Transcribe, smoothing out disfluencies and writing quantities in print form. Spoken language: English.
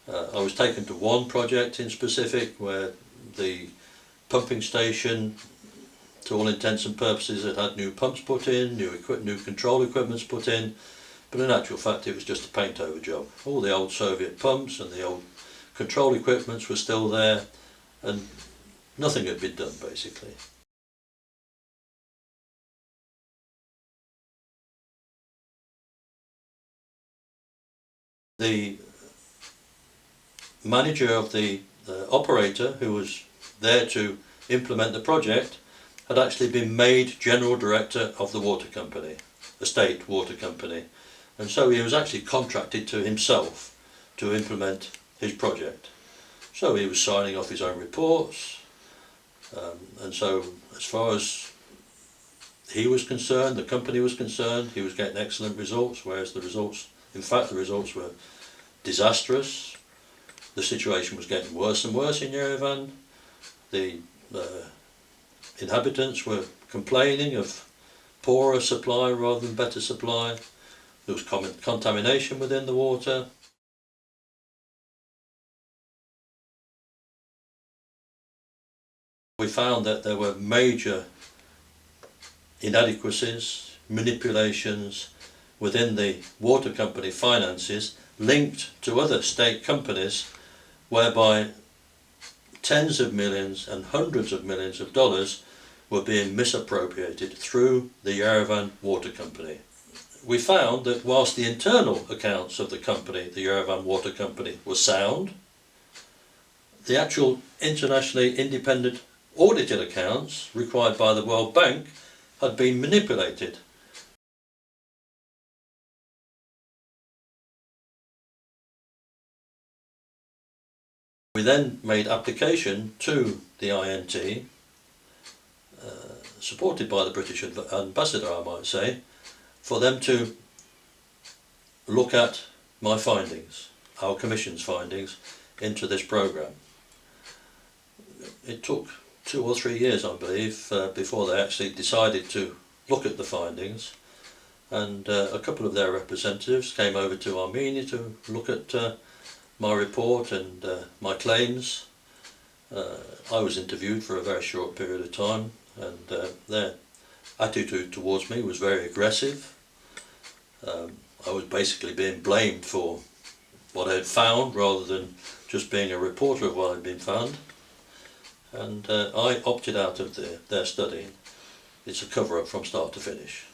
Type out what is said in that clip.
I was taken to one project in specific where the pumping station, to all intents and purposes, had new pumps put in, new control equipments put in, but in actual fact it was just a paint over job. All the old Soviet pumps and the old control equipments were still there, and nothing had been done basically. The manager of the operator who was there to implement the project had actually been made general director of the water company, the state water company, and so he was actually contracted to himself to implement his project. So he was signing off his own reports, and so as far as he was concerned, the company was concerned, he was getting excellent results, whereas the results were disastrous. The situation was getting worse and worse in Erevan. The inhabitants were complaining of poorer supply rather than better supply. There was contamination within the water. We found that there were major inadequacies, manipulations within the water company finances linked to other state companies, whereby tens of millions and hundreds of millions of dollars were being misappropriated through the Erevan Water Company. We found that whilst the internal accounts of the company, the Erevan Water Company, were sound, the actual internationally independent audited accounts required by the World Bank had been manipulated. We then made application to the INT, supported by the British ambassador, I might say, for them to look at my findings, our Commission's findings, into this programme. It took 2 or 3 years, I believe, before they actually decided to look at the findings, and a couple of their representatives came over to Armenia to look at my report and my claims. I was interviewed for a very short period of time, and their attitude towards me was very aggressive. I was basically being blamed for what I had found rather than just being a reporter of what had been found, and I opted out of their study. It's a cover-up from start to finish.